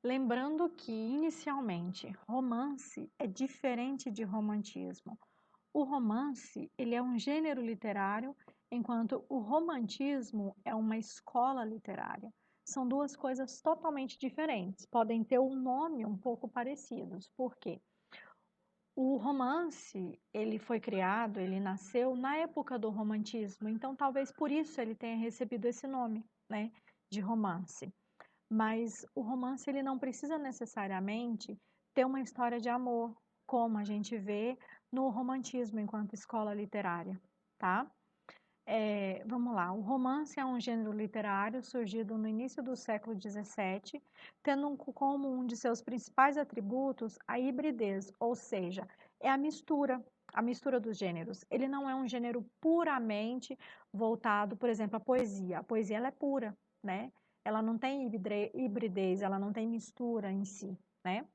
Lembrando que, inicialmente, romance é diferente de romantismo. O romance, ele é um gênero literário, enquanto o romantismo é uma escola literária. São duas coisas totalmente diferentes. Podem ter um nome um pouco parecidos. Por quê? O romance, ele foi criado, ele nasceu na época do romantismo, então talvez por isso ele tenha recebido esse nome, né, de romance. Mas o romance ele não precisa necessariamente ter uma história de amor, como a gente vê no romantismo enquanto escola literária, tá? Vamos lá, o romance é um gênero literário surgido no início do século XVII, tendo como um de seus principais atributos a hibridez, ou seja, é a mistura dos gêneros. Ele não é um gênero puramente voltado, por exemplo, à poesia. A poesia ela é pura, né? Ela não tem hibridez, ela não tem mistura em si, né?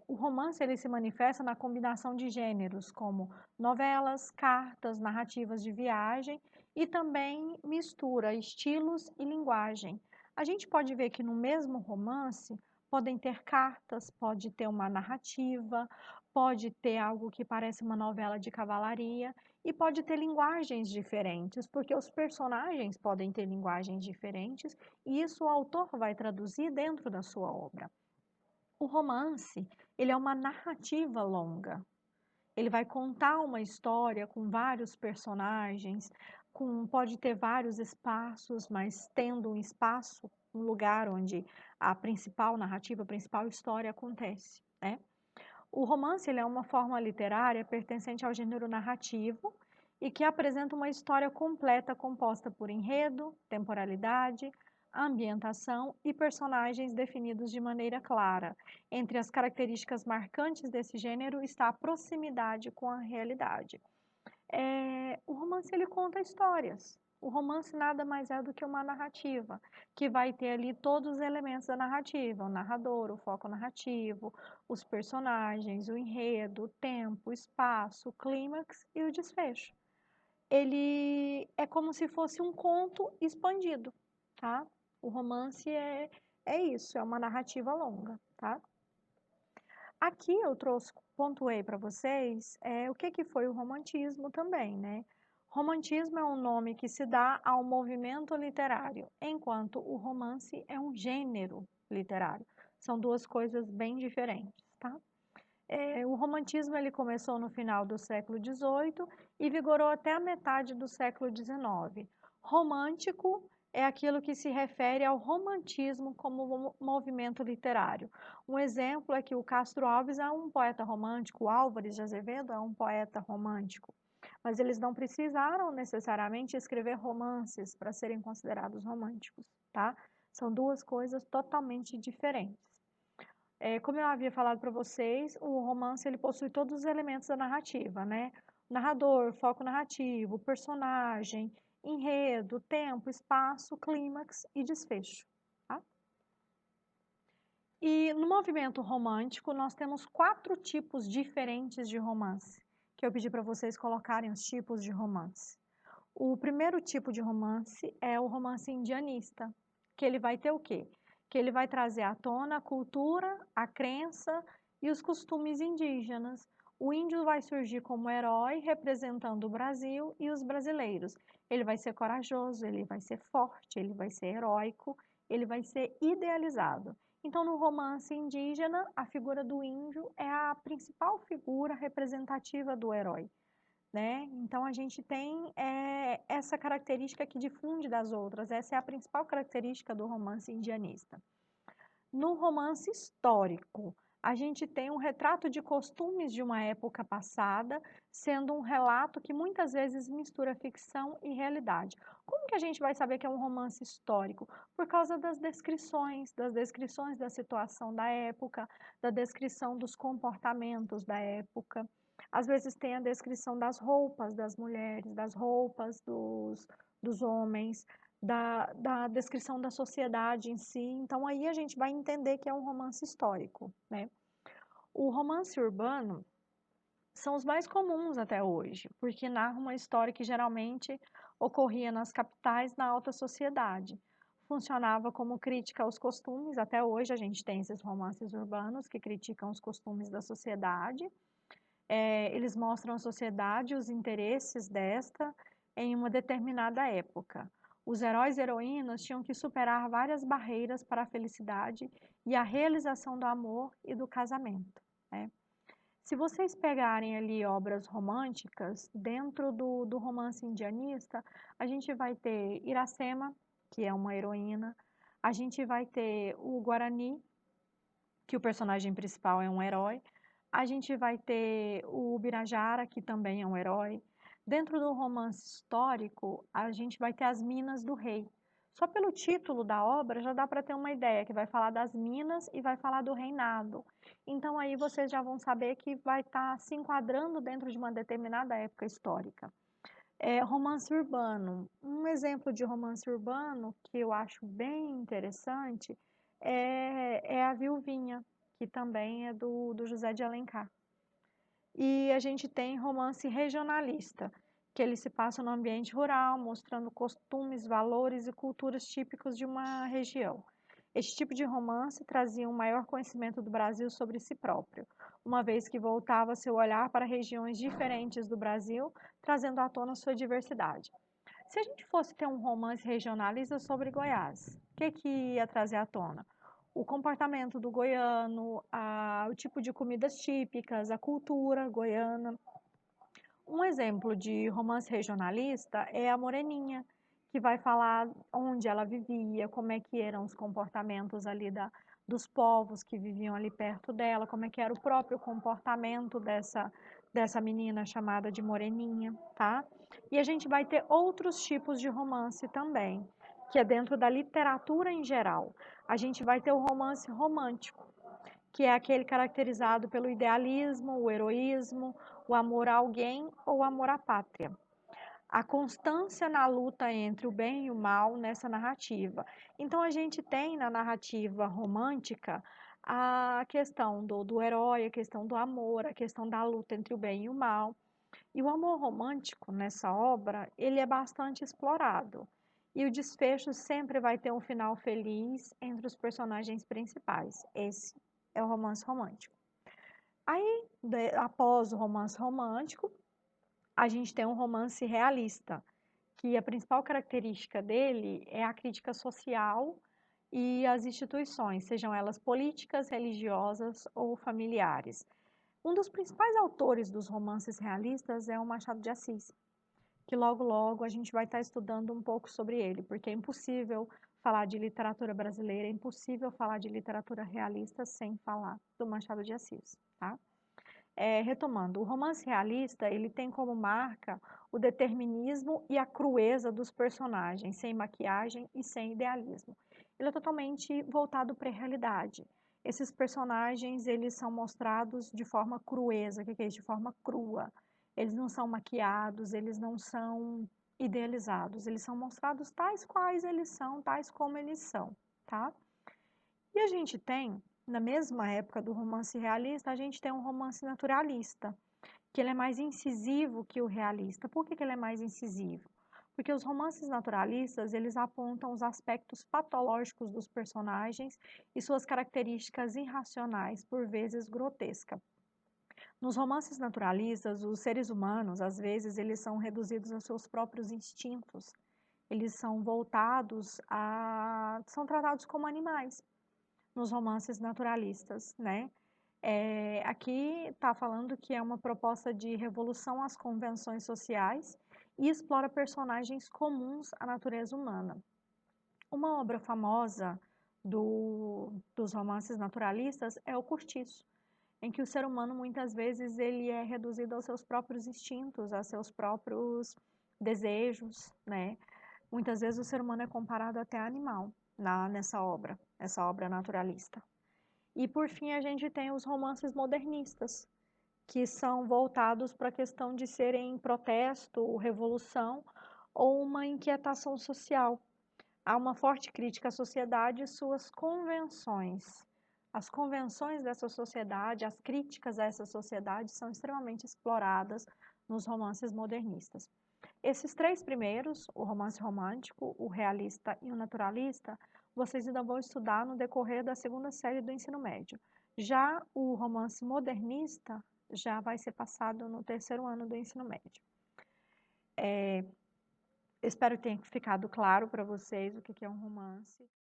O romance ele se manifesta na combinação de gêneros como novelas, cartas, narrativas de viagem e também mistura estilos e linguagem. A gente pode ver que no mesmo romance podem ter cartas, pode ter uma narrativa, pode ter algo que parece uma novela de cavalaria e pode ter linguagens diferentes, porque os personagens podem ter linguagens diferentes e isso o autor vai traduzir dentro da sua obra. O romance, ele é uma narrativa longa. Ele vai contar uma história com vários personagens, pode ter vários espaços, mas tendo um espaço, um lugar onde a principal narrativa, a principal história acontece, né? O romance, ele é uma forma literária pertencente ao gênero narrativo e que apresenta uma história completa composta por enredo, temporalidade, ambientação e personagens definidos de maneira clara. Entre as características marcantes desse gênero está a proximidade com a realidade. O romance ele conta histórias. O romance nada mais é do que uma narrativa, que vai ter ali todos os elementos da narrativa, o narrador, o foco narrativo, os personagens, o enredo, o tempo, o espaço, o clímax e o desfecho. Ele é como se fosse um conto expandido, tá? O romance é isso, é uma narrativa longa, tá? Aqui eu pontuei para vocês o que foi o romantismo também, né? Romantismo é um nome que se dá ao movimento literário, enquanto o romance é um gênero literário. São duas coisas bem diferentes, tá? O romantismo ele começou no final do século XVIII e vigorou até a metade do século XIX. Romântico é aquilo que se refere ao romantismo como movimento literário. Um exemplo é que o Castro Alves é um poeta romântico, o Álvares de Azevedo é um poeta romântico, mas eles não precisaram necessariamente escrever romances para serem considerados românticos, tá? São duas coisas totalmente diferentes. Como eu havia falado para vocês, o romance ele possui todos os elementos da narrativa, né? Narrador, foco narrativo, personagem, enredo, tempo, espaço, clímax e desfecho. Tá? E no movimento romântico, nós temos 4 tipos diferentes de romance, que eu pedi para vocês colocarem os tipos de romance. O primeiro tipo de romance é o romance indianista, que ele vai ter o quê? Que ele vai trazer à tona a cultura, a crença e os costumes indígenas. O índio vai surgir como herói representando o Brasil e os brasileiros. Ele vai ser corajoso, ele vai ser forte, ele vai ser heróico, ele vai ser idealizado. Então, no romance indígena, a figura do índio é a principal figura representativa do herói. Né? Então, a gente tem essa característica que difunde das outras, essa é a principal característica do romance indianista. No romance histórico, a gente tem um retrato de costumes de uma época passada, sendo um relato que muitas vezes mistura ficção e realidade. Como que a gente vai saber que é um romance histórico? Por causa das descrições da situação da época, da descrição dos comportamentos da época. Às vezes tem a descrição das roupas das mulheres, das roupas dos homens, da descrição da sociedade em si. Então, aí a gente vai entender que é um romance histórico, né? O romance urbano são os mais comuns até hoje, porque narra uma história que geralmente ocorria nas capitais, na alta sociedade. funcionava como crítica aos costumes, até hoje a gente tem esses romances urbanos que criticam os costumes da sociedade. Eles mostram a sociedade, os interesses desta em uma determinada época. Os heróis e heroínas tinham que superar várias barreiras para a felicidade e a realização do amor e do casamento, né? Se vocês pegarem ali obras românticas, dentro do romance indianista, a gente vai ter Iracema, que é uma heroína, a gente vai ter o Guarani, que o personagem principal é um herói, a gente vai ter o Birajara, que também é um herói. Dentro do romance histórico, a gente vai ter as Minas do Rei. Só pelo título da obra já dá para ter uma ideia, que vai falar das minas e vai falar do reinado. Então aí vocês já vão saber que vai estar se enquadrando dentro de uma determinada época histórica. Romance urbano. Um exemplo de romance urbano que eu acho bem interessante é A Viuvinha, que também é do José de Alencar. E a gente tem romance regionalista, que ele se passa no ambiente rural, mostrando costumes, valores e culturas típicos de uma região. Este tipo de romance trazia um maior conhecimento do Brasil sobre si próprio, uma vez que voltava seu olhar para regiões diferentes do Brasil, trazendo à tona sua diversidade. Se a gente fosse ter um romance regionalista sobre Goiás, o que ia trazer à tona? O comportamento do goiano, o tipo de comidas típicas, a cultura goiana. Um exemplo de romance regionalista é a Moreninha, que vai falar onde ela vivia, como é que eram os comportamentos ali dos povos que viviam ali perto dela, como é que era o próprio comportamento dessa menina chamada de Moreninha, tá? E a gente vai ter outros tipos de romance também, que é dentro da literatura em geral. A gente vai ter o romance romântico, que é aquele caracterizado pelo idealismo, o heroísmo, o amor a alguém ou o amor à pátria. A constância na luta entre o bem e o mal nessa narrativa. Então, a gente tem na narrativa romântica a questão do herói, a questão do amor, a questão da luta entre o bem e o mal. E o amor romântico nessa obra, ele é bastante explorado. E o desfecho sempre vai ter um final feliz entre os personagens principais. Esse é o romance romântico. Aí, após o romance romântico, a gente tem um romance realista, que a principal característica dele é a crítica social e as instituições, sejam elas políticas, religiosas ou familiares. Um dos principais autores dos romances realistas é o Machado de Assis, que logo a gente vai estar estudando um pouco sobre ele, porque é impossível falar de literatura brasileira, é impossível falar de literatura realista sem falar do Machado de Assis, tá? Retomando, o romance realista, ele tem como marca o determinismo e a crueza dos personagens, sem maquiagem e sem idealismo. Ele é totalmente voltado para a realidade. Esses personagens, eles são mostrados de forma crueza, o que é isso? De forma crua. Eles não são maquiados, eles não são idealizados, eles são mostrados tais quais eles são, tais como eles são, tá? E a gente tem, na mesma época do romance realista, a gente tem um romance naturalista, que ele é mais incisivo que o realista. Por que ele é mais incisivo? Porque os romances naturalistas, eles apontam os aspectos patológicos dos personagens e suas características irracionais, por vezes grotescas. Nos romances naturalistas, os seres humanos, às vezes, eles são reduzidos aos seus próprios instintos. Eles são são tratados como animais nos romances naturalistas, né? Aqui está falando que é uma proposta de revolução às convenções sociais e explora personagens comuns à natureza humana. Uma obra famosa dos romances naturalistas é O Cortiço, em que o ser humano muitas vezes ele é reduzido aos seus próprios instintos, a seus próprios desejos, né? Muitas vezes o ser humano é comparado até a animal nessa obra, essa obra naturalista. E por fim a gente tem os romances modernistas, que são voltados para a questão de serem protesto, revolução ou uma inquietação social. Há uma forte crítica à sociedade e suas convenções. As convenções dessa sociedade, as críticas a essa sociedade são extremamente exploradas nos romances modernistas. Esses três primeiros, o romance romântico, o realista e o naturalista, vocês ainda vão estudar no decorrer da segunda série do ensino médio. Já o romance modernista já vai ser passado no terceiro ano do ensino médio. Espero que tenha ficado claro para vocês o que é um romance.